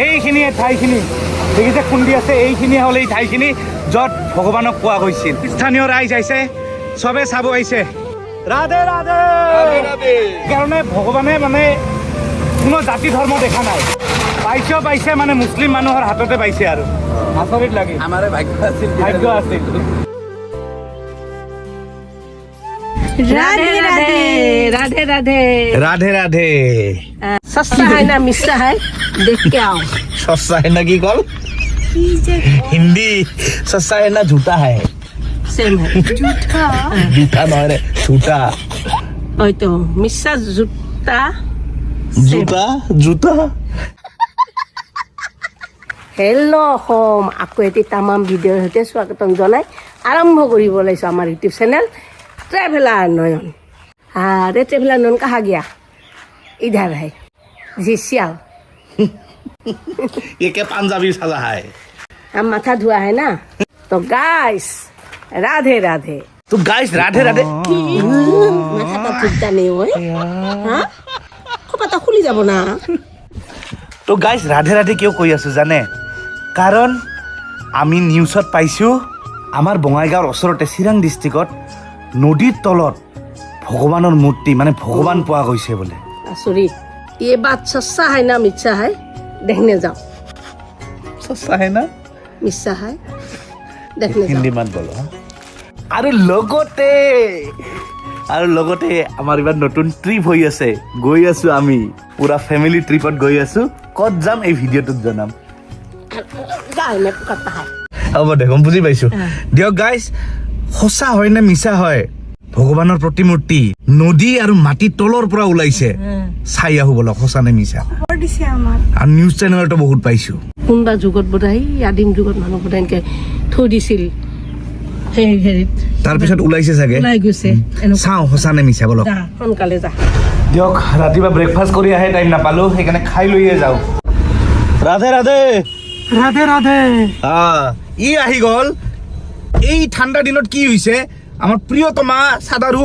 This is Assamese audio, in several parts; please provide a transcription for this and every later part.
এইখিনিয়ে ঠাইখিনি দেখিছে খুন্দি আছে, এইখিনিয়ে হ'ল এই ঠাইখিনি য'ত ভগৱানক পোৱা গৈছিল। স্থানীয় ৰাইজ আহিছে, চবে চাব আহিছে। ৰাধে ৰাধে। সেইকাৰণে ভগৱানে মানে কোনো জাতি ধৰ্ম দেখা নাই, পাইছে মানে মুছলিম মানুহৰ হাততে পাইছে আৰু আচৰিত লাগে। আমাৰ ভাগ্য আছিল। राधे राधे राधे राधे राधे राधे। सस्ता है ना मिस्सा है, देख के आओ। सस्ता है ना की कॉल हिंदी, सस्ता है ना झूठा है, सेम है। झूठा झूठा नहीं झूठा। ओए तो मिस्सा जूता जूता जूता। हेलो होम आपको एटी तमाम भिडिओ होते स्वागतम जनाई आरम्भ करिब लाइছো আমাৰ ইউটিউব चैनल ट्रैवलर नयन। अरे ट्रैवलर नयन कहाँ गया? इधर है जी सियाल। ये क्या पंजाबी साला है? हम माथा धुआ है ना। तो गाइस राधे राधे। तो गाइस राधे राधे। माथा तो ठीक नहीं हुए हाँ पता खुली যাব না। তো গাইজ ৰাধে ৰাধে কিয় কৈ আছোঁ জানে? কাৰণ আমি নিউজত পাইছোঁ আমাৰ বঙাইগাঁৱৰ ওচৰতে চিৰাং ডিষ্ট্ৰিক্টত নদীৰ তলত ভগৱানৰ মূৰ্তি মানে ভগৱান পোৱা গৈছে বোলে। सॉरी ये बात सच्चा है ना मिच्छा है? देखने जाओ। सच्चा है ना मिच्छा है? देखने जाओ। হিন্দী মাত বলো আৰু লগতে আমাৰ ইমান নতুন ট্ৰিপ হৈ আছে, গৈ আছোঁ আমি পুৰা ফেমিলি ট্ৰিপত গৈ আছোঁ। ক'ত যাম এই ভিডিঅ'টোত জনাম। হ'ব দে গম বুজি পাইছোঁ দিয়ক গাইজ। সঁচা হয় নে মিছা হয় ভগৱানৰ প্ৰতিমূৰ্তি নদী আৰু মাটিৰ তলৰ পৰা ওলাইছে, চাই আহো বলক সঁচা নে মিছা। আৰু নিউজ চেনেলতো বহুত পাইছোঁ। কোনোবা যুগত বোধহয় আদিম যুগত মানুহ বোধহয় এনেকৈ থৈ দিছিল হেৰিত, তাৰপিছত ওলাইছে চাগে, ওলাই গৈছে। চাওঁ সঁচা নে মিছা বলক। সোনকালে যা দিয়ক। ৰাতিপুৱা ব্ৰেকফাষ্ট কৰি আহে টাইম নাপালোঁ, সেইকাৰণে খাই লৈয়ে যাওঁ। ৰাধে ৰাধে ৰাধে ৰাধে। ই আহি গ'ল। এই ঠাণ্ডা দিনত কি হৈছে, আমাৰ প্ৰিয়তমা চাদাৰু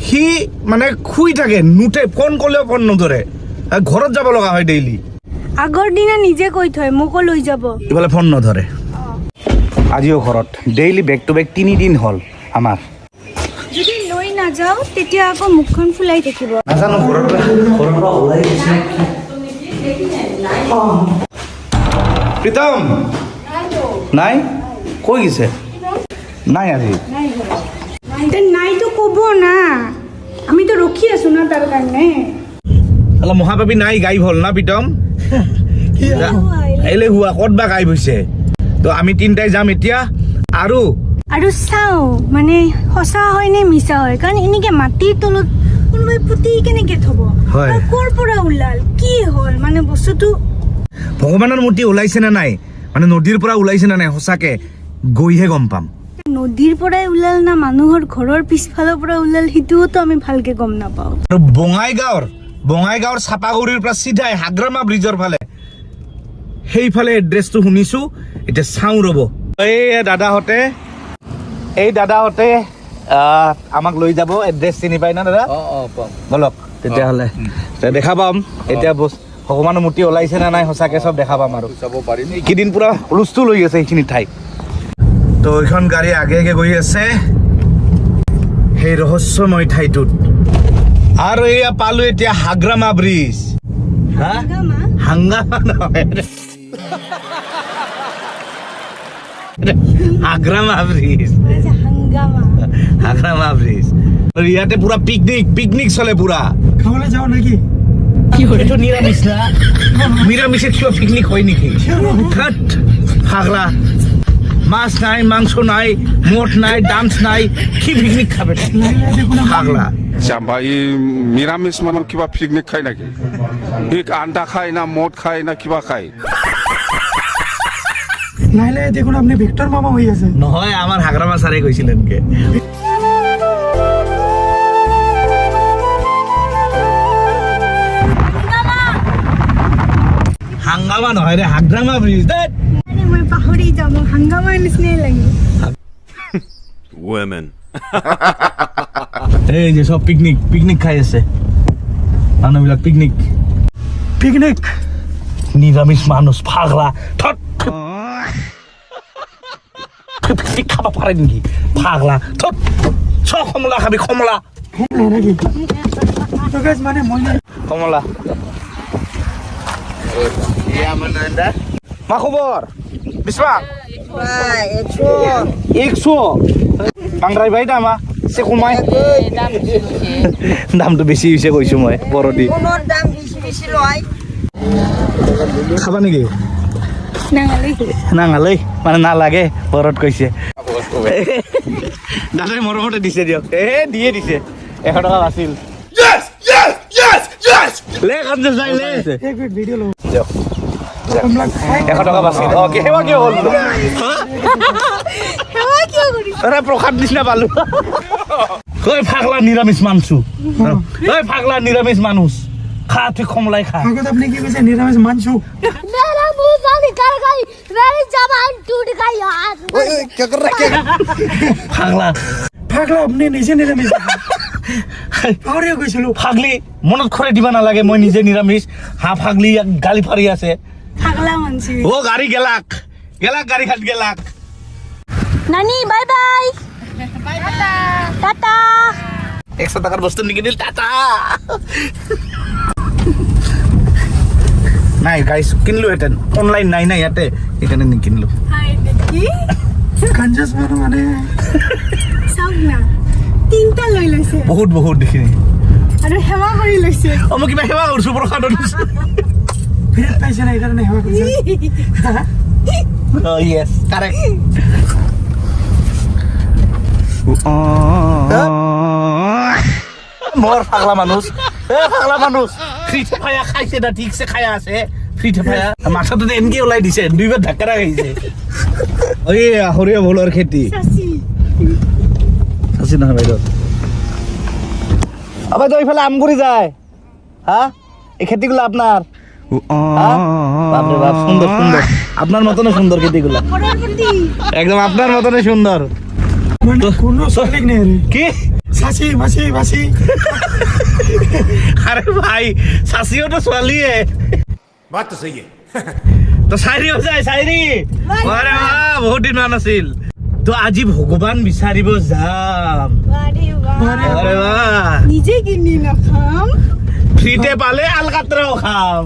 সি মানে শুই থাকে, নুঠে, ফোন কৰিলেও ফোন নধৰে, ঘৰত যাব লগা হয় ডেইলি। আগৰ দিনা নিজে কৈ থয় মোকো লৈ যাব, ইফালে ফোন নধৰে। আজিও ঘৰত ডেইলি বেক টু বেক 3 দিন হ'ল আমাৰ। যদি লৈ নাযাওঁ তেতিয়া আকৌ মুখখন ফুলাই থাকিব। নাজানো ঘৰৰ পৰা ওলাই গৈছে প্ৰীতম নাই, কৈ গৈছে নাই আজি। নাইতো ক'ব না, আমিতো ৰখি আছো না তাৰ কাৰণে। অলপ মহাপাপী নাই, গাইব হ'ল না প্ৰীতম? এলে হুৱা ক'ত বা গাইব হৈছে। তো আমি তিনিটাই যাম এতিয়া আৰু চাওঁ মানে সঁচা হয় নে মিছা হয়, কাৰণ এনেকে মাটিৰ তলত কোনোবাই পুতি কেনেকে থব, হয়। আৰু ক'ৰ পৰা ওলাল কি হ'ল মানে বস্তুটো। ভগৱানৰ মূৰ্তি ওলাইছে নে নাই, মানে নদীৰ পৰা ওলাইছে নে নাই সঁচাকে গৈহে গম পাম। নদীৰ পৰাই ওলাল না মানুহৰ ঘৰৰ পিছফালৰ পৰা ওলাল সেইটোওতো আমি ভালকে গম নাপাওঁ। আৰু বঙাইগাঁৱৰ চাপাগুৰিৰ পৰা চিধাই হাগ্ৰামা ব্ৰিজৰ ফালে সেইফালে এড্ৰেছটো শুনিছোঁ। এতিয়া চাওঁ ৰ'ব। এই দাদাহঁতে আমাক লৈ যাব। এড্ৰেছ চিনি পাই না দাদা? বলক তেতিয়াহ'লে দেখা পাম। এতিয়া ভগৱানৰ মূৰ্তি ওলাইছে নে নাই সঁচাকে চব দেখা পাম আৰু চাব পাৰিম। এইকেইদিন পুৰা হুলস্থুল হৈ আছে এইখিনি ঠাই। তো এইখন গাড়ী আগে গৈ আছে সেই ৰহস্যময় ঠাইটোত। আৰু এয়া পালো এতিয়া হাগ্ৰামা ব্ৰিজ। হাংগামা নহয়, হাগ্ৰামা ব্ৰিজ। হাগ্ৰামা ব্ৰিজ। ইয়াতে পুৰা পিকনিক চলে পুৰা। খাবলৈ যাও নাকি? এইটো নিৰামিষ না, নিৰামিষে কিয় পিকনিক হয় নেকি? হাগলা মাছ নাই, মাংস নাই, মদ নাই, ডান্স নাই, কি পিকনিক খাবে হাগলা? ভাই নিৰামিষ মানুহ কিবা পিকনিক খায় নেকি? আন্দা খায় না মদ খায় না কিবা খায়? নাইলে দেখুন আপনি ভিক্টর মামা হয়ে আছে। নহয় আমার হাগ্রামা স্যারে কইছিলেন কে। হাঙ্গামা নহয় রে, হাগ্রামা ব্রিজ দে। আরে মই পাহৰি যাম, হাংগামাৰ নিচিনাই লাগে। Women. এই যে সব পিকনিক খাই আছে মানুহবিলাক। পিকনিক নিৰামিষ মানুষ পাগলা থট খাব পাৰে নেকি পাগলা থট চ কমলা খাবি কমলা কমলা নাকি তো গাইস মানে মই কমলা মা খবর বিসমাক 100 বাংরাই ভাই দামা সে কমাই দামটো বেছি হৈছে কৈছো মই বৰদি দাম বেছি লয় খাবা নেকি নাঙালি নাঙালৈ মানে নালাগে বৰত কৈছে দাদাই মৰমতে দিছে দিয়ক দিয়ে দিছে 100 টকা আছিল লে কান্দে যাই লে এক ভিডিও লো দিয়ক কমলা খাই 100 টকা বাছিল অকে হেবা কি হ'ল হেৱা কিয় কৰি আরে প্রখাদ নিছিনা পালু কই পাগলা নিরামিষ মানছু কই পাগলা নিরামিষ মানুষ খা তুই কমলাই খা আগত আপনি কি কইছে নিরামিষ মানছু मेरा मुंह से निकल गई मेरी जबान टूट गई यार পাগলা পাগলা আপনি নিজে নিরামিষ পাহৰিয়ে গৈছিলো পাগলি মনত খৰে দিবা নালাগে মই নিজে নিৰামিষ হা পাগলি গালি ফাৰি আছে পাগলা মানছি ও গাড়ি গেলাক গাড়ি খাট গেলাক নানি বাই বাই টাটা 100 টাকার বস্তু নিকিনিল টাটা নাই গাইস কিনলো এটা অনলাইন নাই না ইয়াতে এখানে নিকিনলো হাই দেখি কাঞ্জাস মানে চাওক না তিনটা লৈ লৈছে বহুত দেখিনি আৰু হেৱা কৰি লৈছে ও মই কিবা সেৱা কৰিছো প্ৰসাদ দিছো ফেট পাইছে না এইকাৰণে হেৱা কৰিছে Oh yes, correct. More পাগলা মানুষ ফ্রিতে ফায়া খাইছে না ঠিকছে খায়া আছে ফ্রিতে ফায়া মাথাতে এনকে ওলাই দিছে দুইবার ধাক্কা খাইছে ওই হরিয়া ভোলার খেতি চাচি আছে না বাইরে আবার তো ওইফালে আমগুড়ি যায় হ্যাঁ এই খেতিগুলো আপনার বাপরে বাপ সুন্দর আপনার মতনই সুন্দর খেতিগুলো করোড়পতি একদম আপনার মতনই সুন্দর মানে কোনো সলিক নেই রে কি সাসি মাসি আরে ভাই শাসিও তো ছোৱালীয়ে बात तो सही है তো চাইৰি যায় চাইৰি আৰে বাহ বহুত দিন মান আছিল তো আজি ভগৱান বিচাৰিব যাম আরে বাহ আরে বাহ নিজে কিনি নাখাম ফ্রিতে পালে আলকাতরাও খাম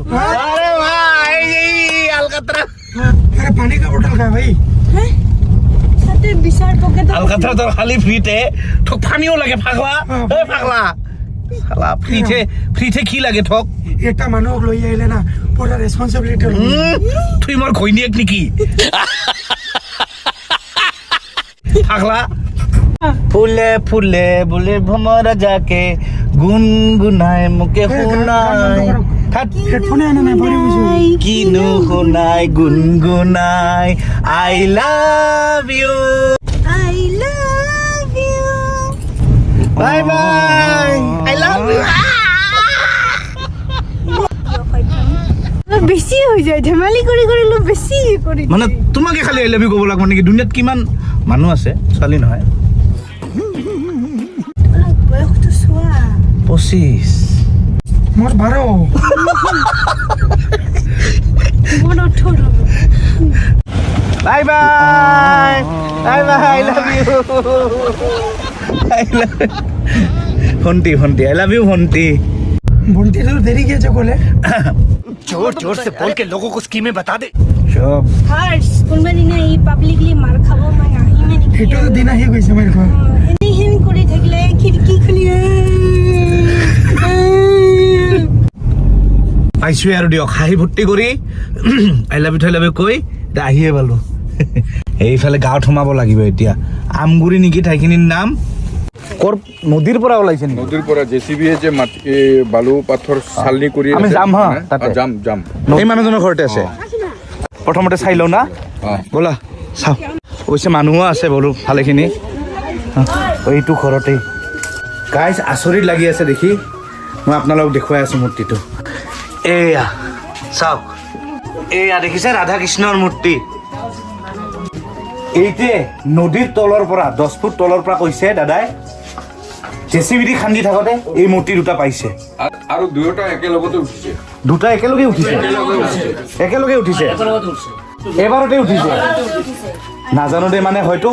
আরে ভাই এই আলকাতরা আরে পানি का बोतल खा भाई সাথে বিশাল পকেট আলকাতরা তো খালি ফ্রিতে ঠক পানিও লাগে পাগলা এই পাগলা শালা ফ্রিতে কি লাগে ঠক একটা মানুহ লৈ আহিলে না পুরা রেসপন্সিবিলিটি তুই মোর ঘৈণীয়েক নেকি পাগলা ফুলে ফুলে বলে ভমরা যাকে গুনগুনায় মুখে শুনায় হেডফোনে আনা নাই পরে বুঝো কিনু শুনায় গুনগুনায় I love you I love you bye bye I love you বেছি হৈ যায় ধেমালি কৰি লো বেছি কৰি মানে তোমাকে খালি আই লাভ ইউ ক'ব লাগিব নেকি দুনিয়াত কিমান মানুহ আছে ছোৱালী নহয় বয়সটো চোৱা 25 মোৰ 12 মোৰ 18 বাই বাই আই লাভ ইউ ভন্টি আই লাভ ইউ ভন্টি বন্টি তো দেরি গেছে কোলে जोर से बोल के लोगों को स्कीमें बता दे সব ফাৰ্ষ্ট কোনোবা দিনা এই পাব্লিকলি মাৰ খাব মই আহিমে নেকি হেটো তো দিন আহি গৈছে মাৰ ঘৰ হেন কৰি থাকিলে খিৰিকী খুলি পাইছো আৰু দিয়ক হাঁহি ভৰ্তি কৰি আই লাভ ইউ কৈ আহিয়ে পালো এইফালে গাঁৱত সোমাব লাগিব এতিয়া আমগুৰি নেকি ঠাইখিনিৰ নাম কৰ নদীৰ পৰা ওলাইছে নেকি নদীৰ পৰা জেচিবি যে মাটি বালু পাথৰ চালনি কৰি আমি যাম হা তাতে যাম এই মানুহজনৰ ঘৰতে আছে প্ৰথমতে চাই লওঁ না ব'লা চাওঁ অৱশ্যে মানুহো আছে বোলো ভালেখিনি এইটো ঘৰতেই গাইজ আচৰিত লাগি আছে দেখি মই আপোনালোকক দেখুৱাই আছোঁ মূৰ্তিটো এয়া চাওক এয়া দেখিছে ৰাধা কৃষ্ণৰ মূৰ্তি এইটোৱে নদীৰ তলৰ পৰা 10 ফুট তলৰ পৰা কৈছে দাদাই জেচিবি দি খান্দি থাকোঁতে এই মূৰ্তি দুটা পাইছে আৰু দুয়োটা একেলগতে উঠিছে দুটা একেলগে উঠিছে একেলগে উঠিছে এবাৰতে উঠিছে নাজানো দে মানে হয়তো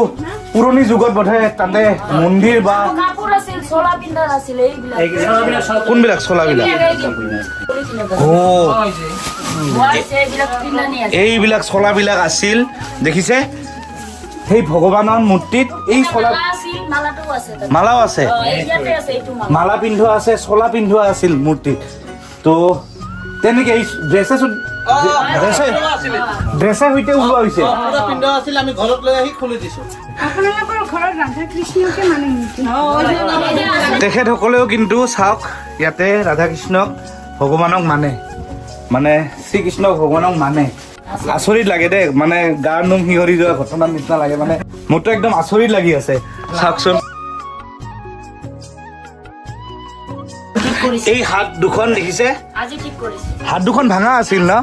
পুৰণি যুগত বোধহয় তাতে মন্দিৰ বা কাপোৰ আছিল চলা পিন্ধা আছিল এইবিলাক কোনবিলাক চলাবিলাক এইবিলাক চলাবিলাক আছিল দেখিছে সেই ভগৱানৰ মূৰ্তিত এই চলা মালাও আছে মালা পিন্ধোৱা আছে চলা পিন্ধোৱা আছিল মূৰ্তিত তো তেনেকে এই ড্ৰেছে সৈতে ওলোৱা হৈছে তেখেতসকলেও কিন্তু চাওক ইয়াতে ৰাধা কৃষ্ণক ভগৱানক মানে শ্ৰীকৃষ্ণক ভগৱানক মানে আচৰিত লাগে দেই মানে গাৰ নোম শিহৰি যোৱা ঘটনাৰ নিচিনা লাগে মানে মোৰতো একদম আচৰিত লাগি আছে চাওকচোন এই হাত দুখন দেখিছে হাত দুখন ভাঙা আছিল ন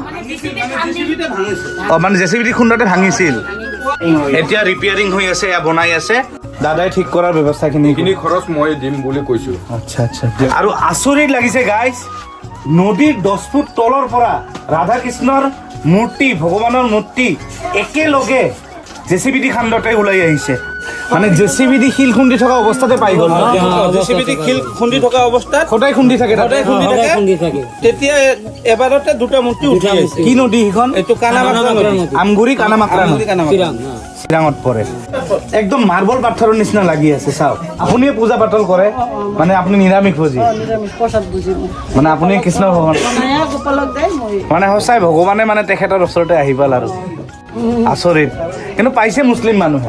মানে জেচিবি খুন্দতে ভাঙিছিল এতিয়া ৰিপেয়াৰিং হৈ আছে বনাই আছে দাদাই ঠিক কৰাৰ ব্যৱস্থাখিনি খৰচ মই দিম বুলি কৈছো আচ্ছা আচ্ছা আৰু আচৰিত লাগিছে গাইজ নদীৰ 10 ফুট তলৰ পৰা ৰাধা কৃষ্ণৰ মূৰ্তি ভগৱানৰ মূৰ্তি একেলগে জেচিবি দি খান্দতে ওলাই আহিছে মানে জেচিবি দি শিল খুন্দি থকা অৱস্থাতে পাই গ'ল জেচিবি দি শিল খুন্দি থকা অৱস্থাত সদায় খুন্দি থাকে তেতিয়া এবাৰতে দুটা মূৰ্তি উঠি আহিছে কি নদী সেইখন এইটো কানামাকৰা নদী আমগুৰি কানামাকৰা চিৰাঙত পৰে একদম মাৰ্বল পাথৰৰ নিচিনা লাগি আছে চাওক আপুনিয়ে পূজা পাতল কৰে মানে আপুনি নিৰামিষ ভোজী মানে আপুনি কৃষ্ণ ভগৱান মানে সঁচাই ভগৱানে মানে তেখেতৰ ওচৰতে আহি পাল আৰু আচৰিত কিন্তু পাইছে মুছলিম মানুহে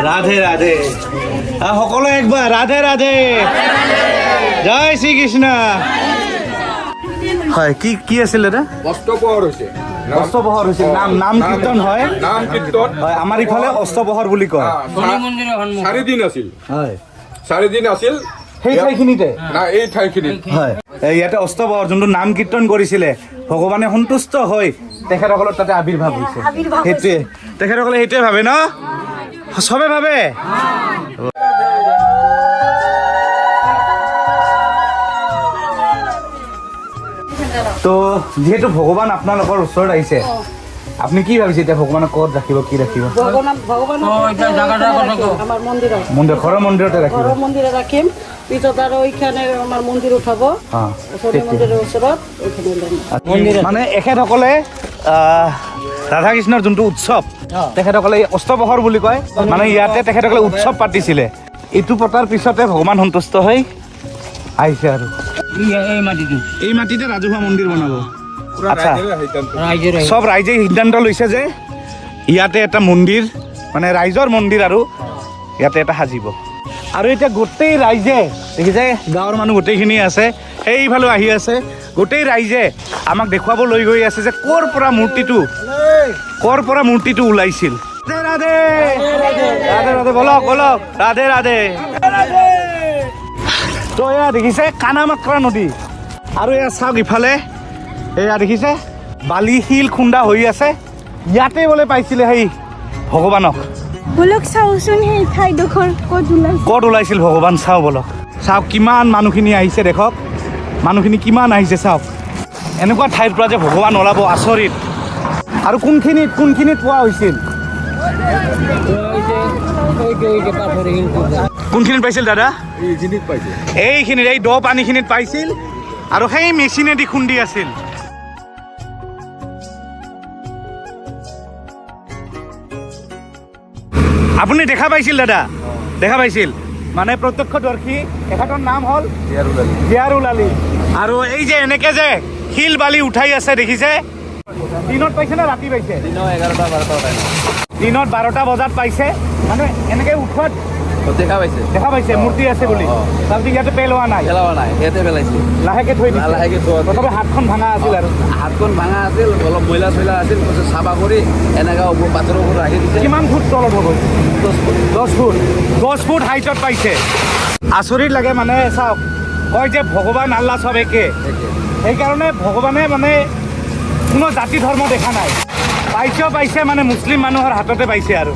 ৰাধে ৰাধে সকলো একবাৰ ৰাধে ৰাধে জয় শ্ৰীকৃষ্ণ হয় কি কি আছিল দাদা অষ্টপহৰ হৈছে অষ্টপহৰ হৈছে নাম কীৰ্তন হয় নাম কীৰ্তন হয় আমাৰ ইফালে অষ্টপহৰ বুলি কয় 4 দিন আছিল হয় 4 দিন আছিল সেই ঠাইখিনিতে না এই ঠাইখিনিত হয় ইয়াতে অষ্টপহৰ যোনটো নাম কীৰ্তন কৰিছিলে ভগৱানে সন্তুষ্ট হৈ তেখেতসকলৰ তাতে আবিৰ্ভাৱ হৈছে সেইটোৱে তেখেতসকলে সেইটোৱে ভাবে ন চবে ভাবে তো যিহেতু ভগৱান আপোনালোকৰ ওচৰত আহিছে আপুনি কি ভাবিছে এতিয়া ভগৱানক ক'ত ৰাখিব কি ৰাখিব মন্দিৰ ঘৰৰ মন্দিৰতে ৰাখিব মন্দিৰে ৰাখিম পিছত আৰু এইখানে আমাৰ মন্দিৰ উঠাব মন্দিৰৰ ওচৰত মানে এখেতসকলে ৰাধা কৃষ্ণৰ যোনটো উৎসৱ তেখেতসকলে অষ্টপহৰ বুলি কয় মানে ইয়াতে তেখেতসকলে উৎসৱ পাতিছিলে এইটো পতাৰ পিছতে ভগৱান সন্তুষ্ট হৈ আহিছে আৰু এই মাটিতে ৰাজহুৱা মন্দিৰ বনাব আচ্ছা চব ৰাইজে সিদ্ধান্ত লৈছে যে ইয়াতে এটা মন্দিৰ মানে ৰাইজৰ মন্দিৰ আৰু ইয়াতে এটা সাজিব আৰু এতিয়া গোটেই ৰাইজে দেখিছে গাঁৱৰ মানুহ গোটেইখিনি আছে সেইফালে আহি আছে গোটেই ৰাইজে আমাক দেখুৱাব লৈ গৈ আছে যে ক'ৰ পৰা মূৰ্তিটো ওলাইছিল ৰাধে ৰাধে ৰাধে বলক ৰাধে ৰাধে তো এয়া দেখিছে কানামাকৰা নদী আৰু এয়া চাওক ইফালে এয়া দেখিছে বালি শিল খুন্দা হৈ আছে ইয়াতে বোলে পাইছিলে সেই ভগৱানক বলক চাওচোন সেই ঠাইডোখৰ ক'ত ওলাইছিল ভগৱান চাওঁ বলক চাওক কিমান মানুহখিনি আহিছে দেখক মানুহখিনি কিমান আহিছে চাওক এনেকুৱা ঠাইৰ পৰা যে ভগৱান ওলাব আচৰিত আৰু কোনখিনিত পোৱা হৈছিল কোনখিনিত পাইছিল দাদা এইখিনিত এই দ পানীখিনিত পাইছিল আৰু সেই মেচিনেদি খুন্দি আছিল আপুনি দেখা পাইছিল দাদা দেখা পাইছিল মানে প্ৰত্যক্ষদৰ্শী এখেতৰ নাম হ'ল জিয়াৰুল আলী আৰু এই যে এনেকে যে শিল বালি উঠাই আছে দেখিছে দিনত পাইছে নে ৰাতি পাইছে দিনত 12টা বজাত পাইছে মানে এনেকে উঠোৱাত দেখা পাইছে মূৰ্তি আছে বুলি তাৰপিছত ইয়াতে পেলোৱা নাই লাহেকে থৈ দিছে তথাপি হাতখন ভাঙা আছিল আৰু অলপ ময়লা চয়লা আছিল চাফা কৰি এনেকা পাথৰৰ ওপৰত ৰাখি দিছে কিমান ফুট তলত হ'ব 10 ফুট হাইটত পাইছে আচৰিত লাগে মানে চাওক কয় যে ভগৱান আল্লাহ চব একে সেইকাৰণে ভগৱানে মানে কোনো জাতি ধৰ্ম দেখা নাই পাইছে মানে মুছলিম মানুহৰ হাততে পাইছে আৰু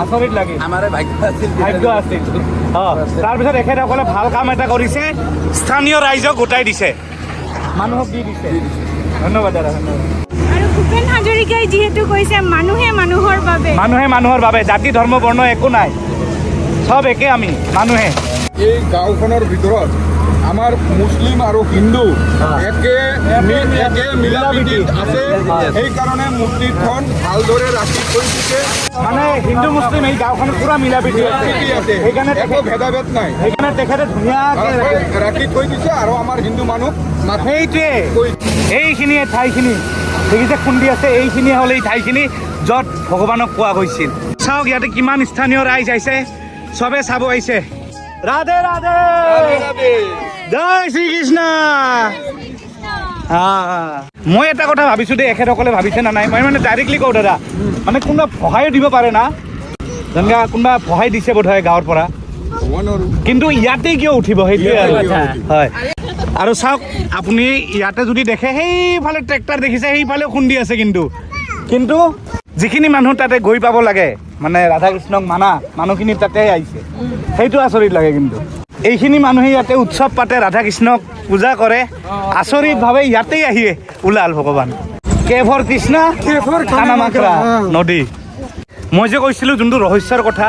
আচৰিত লাগে আমাৰে ভাগ্য আছিল ভাগ্য আছিল তাৰপিছত এখেতসকলে ভাল কাম এটা কৰিছে স্থানীয় ৰাইজক গোটাই দিছে মানুহক দি দিছে ধন্যবাদ দাদা ধন্যবাদ আৰু ভূপেন হাজৰিকাই যিহেতু কৈছে মানুহে মানুহৰ বাবে জাতি ধৰ্ম বৰ্ণ একো নাই চব একে আমি মানুহে এই গাঁওখনৰ ভিতৰত আমাৰ মুছলিম আৰু হিন্দু একে মিলা প্ৰীতিত আছে সেইকাৰণে মূৰ্তিখন ভালদৰে ৰাখি থৈ দিছে মানে হিন্দু মুছলিম এই গাঁওখনত পুৰা মিলা প্ৰীতি আছে সেইকাৰণে একো ভেদাভেদ নাই সেইকাৰণে তেখেতে ধুনীয়াকৈ ৰাখি থৈ দিছে আৰু আমাৰ হিন্দু মানুহ সেইটোৱে এইখিনিয়ে ঠাইখিনি দেখিছে খুন্দি আছে এইখিনিয়ে হ'ল এই ঠাইখিনি য'ত ভগৱানক কোৱা গৈছিল চাওক ইয়াতে কিমান স্থানীয় ৰাইজ আহিছে চবে চাব আহিছে ৰাধে ৰাধে জয় শ্ৰীকৃষ্ণ মই এটা কথা ভাবিছো দেই এখেতসকলে ভাবিছে না নাই মই মানে ডাইৰেক্টলি কওঁ দাদা মানে কোনোবা সহায়ো দিব পাৰে না যেনেকৈ কোনোবা সহায় দিছে বোধহয় গাঁৱৰ পৰা কিন্তু ইয়াতে কিয় উঠিব সেইটোৱে আৰু হয় আৰু চাওক আপুনি ইয়াতে যদি দেখে সেইফালে ট্ৰেক্টৰ দেখিছে সেইফালেও খুন্দি আছে কিন্তু যিখিনি মানুহ তাতে গৈ পাব লাগে মানে ৰাধা কৃষ্ণক মানা মানুহখিনি তাতে আহিছে সেইটো আচৰিত লাগে কিন্তু এইখিনি মানুহে ইয়াতে উৎসৱ পাতে ৰাধা কৃষ্ণক পূজা কৰে আচৰিতভাৱে ইয়াতেই আহি ওলাল ভগৱান কেভৰ কৃষ্ণ খানামাকৰা নদী মই যে কৈছিলোঁ যোনটো ৰহস্যৰ কথা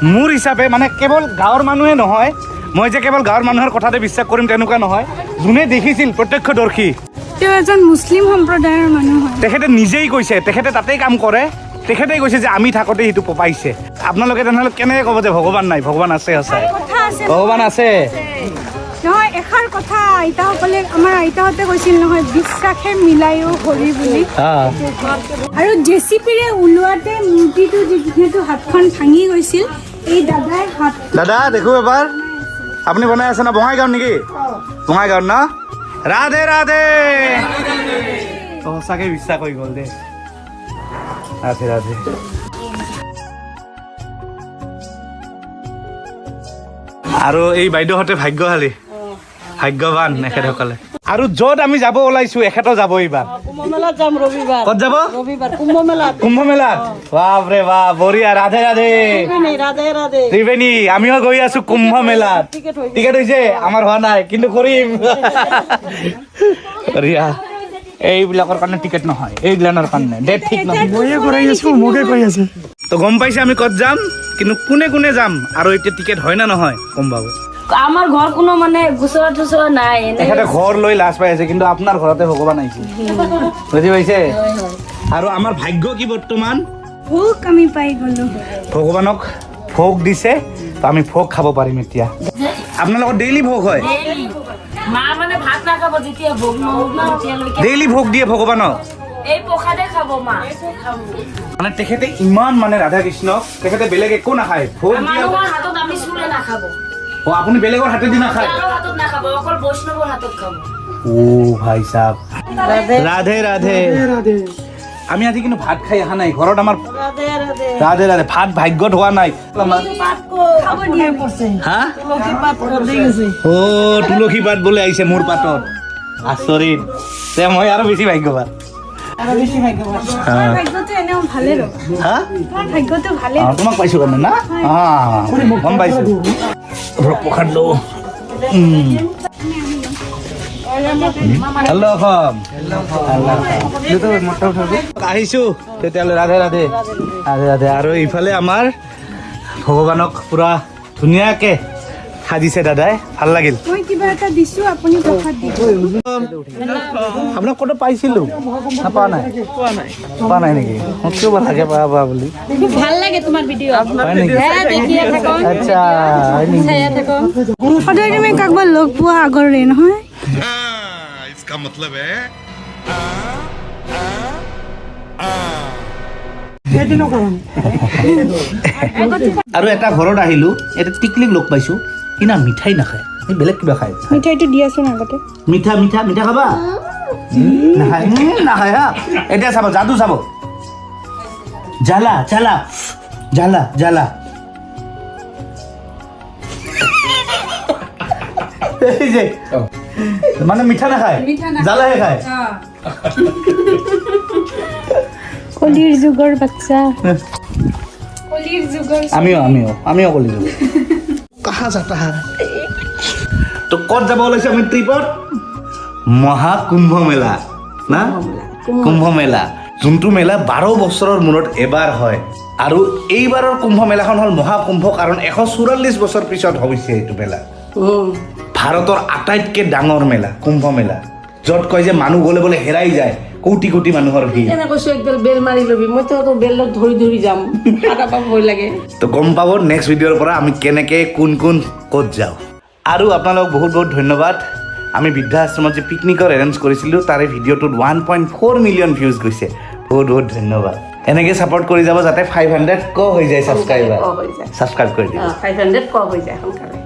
মোৰ হিচাপে মানে কেৱল গাঁৱৰ মানুহে নহয় মই যে কেৱল গাঁৱৰ মানুহৰ কথাতে বিশ্বাস কৰিম তেনেকুৱা নহয় যোনে দেখিছিল প্ৰত্যক্ষদৰ্শী তেওঁ এজন মুছলিম সম্প্ৰদায়ৰ মানুহ হয় তেখেতে নিজেই কৈছে তেখেতে তাতেই কাম কৰে তেখেতেই কৈছে যে আমি থাকোঁতে সেইটো পাইছে আপোনালোকে তেনেহ'লে কেনেকৈ ক'ব যে ভগৱান নাই ভগৱান আছে সঁচাই কথা আছে ভগৱান আছে নহয় এষাৰ কথা আইতাসকলে আমাৰ আইতাহঁতে কৈছিল নহয় বিশ্বাসে মিলায়ো হৰি বুলি আৰু জেচিপিৰে ওলোৱাতে মূৰ্তিটো যিহেতু হাতখন ভাঙি গৈছিল এই দাদাই হাত দাদা দেখো এবাৰ আপুনি বনাই আছে না বঙাইগাঁও নেকি বঙাইগাঁৱত না ৰাধে ৰাধে সঁচাকৈ বিশ্বাস হৈ গ'ল দেই ৰাধে ৰাধে আৰু এই বাইদেউহঁতে ভাগ্যশালী ভাগ্যৱান এখেতসকলে আৰু য'ত আমি যাব ওলাইছো এখেতো যাব এইবাৰ ক'ত যাব কুম্ভ মেলাত বাপৰে বাপ বঢ়িয়া ৰাধে ৰাধে ত্ৰিবেণী আমিও গৈ আছো কুম্ভ মেলাত টিকেট হৈছে আমাৰ হোৱা নাই কিন্তু কৰিম বঢ়িয়া এইবিলাকৰ কাৰণে টিকেট নহয় এইবিলাকৰ কাৰণে ডেট ঠিক নহয় ময়ে কৰাই আছো মোকে কৈ আছে তো গম পাইছে আমি ক'ত যাম কিন্তু কোনে কোনে যাম আৰু এতিয়া টিকেট হয় না নহয় গম পাব আমাৰ ঘৰ কোনো মানে গুচৰা টুচৰা নাই তেখেতে ঘৰ লৈ লাজ পাই আছে কিন্তু আপোনাৰ ঘৰতে ভগৱান আহিছে বুজি পাইছে আৰু আমাৰ ভাগ্য কি বৰ্তমান ভোগ আমি পাই গ'লো ভগৱানক ভোগ দিছে তো আমি ভোগ খাব পাৰিম এতিয়া আপোনালোকৰ ডেইলি ভোগ হয় মা মানে ভাত নাখাব যেতিয়া ভোগ নহ'ব না তেতিয়ালৈকে ডেইলি ভোগ দিয়ে ভগৱানক এই প্ৰসাদে খাব মা মানে তেখেতে ইমান মানে ৰাধা কৃষ্ণক তেখেতে বেলেগ একো নাখায় ভোগ দিয়ে মানুহৰ হাতত আমি চুলে নাখাব অ আপুনি বেলেগৰ হাতেদি নাখায় কাৰো হাতত নাখাব অকল বৈষ্ণৱৰ হাতত খাব ও ভাই সাহেব ৰাধে ৰাধে আমি আজি কিন্তু ভাত খাই অহা নাই ঘৰত আমাৰ ৰাধে ৰাধে ভাত ভাগ্যত হোৱা নাই হা ও তুলসী পাত বোলে আহিছে মোৰ পাতত আচৰিত তে মই আৰু বেছি ভাগ্যৱান ভাগ্যটো এনেও ভালে ৰ'ব হা তোমাৰ ভাগ্যটো ভালে তোমাক পাইছো কাৰণে না গম পাইছো প্ৰসাদ লওঁ হেল্ল' আহিছো তেতিয়াহ'লে ৰাধে ৰাধে ৰাধে ৰাধে আৰু ইফালে আমাৰ ভগৱানক পুৰা ধুনীয়াকে সাজিছে দাদাই ভাল লাগিল মই কিবা এটা দিছো আপুনি প্ৰসাদ দিব আপোনাক ক'তো পাইছিলো নাপোৱা নাই পোৱা নাই নেকি শুনিব লাগে পাবা বুলি ভাল লাগে তোমাৰ ভিডিঅ' হয় নেকি আচ্ছা হয় নেকি সদায় তুমি কাৰোবাক লগ পোৱা আগৰে নহয় इसका मतलब है আৰু এটা ঘৰত আহিলো এটা টিকলিক লগ পাইছো কিনা মিঠাই নাখায় বেলেগ কিবা খায় মিঠাইটো দিয়াচোন আগতে মিঠা মিঠা মিঠা খাবা নাখায় নাখায় হা এতিয়া চাব যাদু চাব জ্বালা জ্বালা জ্বালা জ্বালা এই যে মানে মিঠা নাখায় জ্বালাহে খায় কলিৰ যুগৰ বাচ্চা কলিৰ যুগৰ আমিও কলি যাব कहाँ जाता है তো ক'ত যাব ওলাইছে আমি ট্ৰিপত মহাকুম্ভ মেলা না কুম্ভ মেলা যোনটো মেলা 12 বছৰৰ মূৰত এবাৰ হয় আৰু এইবাৰৰ কুম্ভ মেলাখন হ'ল মহাকুম্ভ কাৰণ 144 বছৰ পিছত হৈছে এইটো মেলা ভাৰতৰ আটাইতকৈ ডাঙৰ মেলা কুম্ভ মেলা য'ত কয় যে মানুহ গ'লে বোলে হেৰাই যায় কোটি কোটি মানুহৰ ভিৰ এনে কৈছো একদম বেল মাৰি লবি মইতো বেলত ধৰি যাম আটা পাব ভয় লাগে তো গম পাব নেক্সট ভিডিঅ'ৰ পৰা আমি কেনেকৈ কোন ক'ত যাওঁ আৰু আপোনালোক বহুত বহুত ধন্যবাদ আমি বৃদ্ধাশ্ৰমত যে পিকনিকৰ এৰেঞ্জ কৰিছিলোঁ তাৰে ভিডিঅ'টোত 1.4 মিলিয়ন ভিউজ গৈছে বহুত বহুত ধন্যবাদ এনেকৈ ছাপোৰ্ট কৰি যাব যাতে 500 ক হৈ যায় ছাবস্ক্ৰাইব কৰি দিব 500 ক হৈ যায় সোনকালে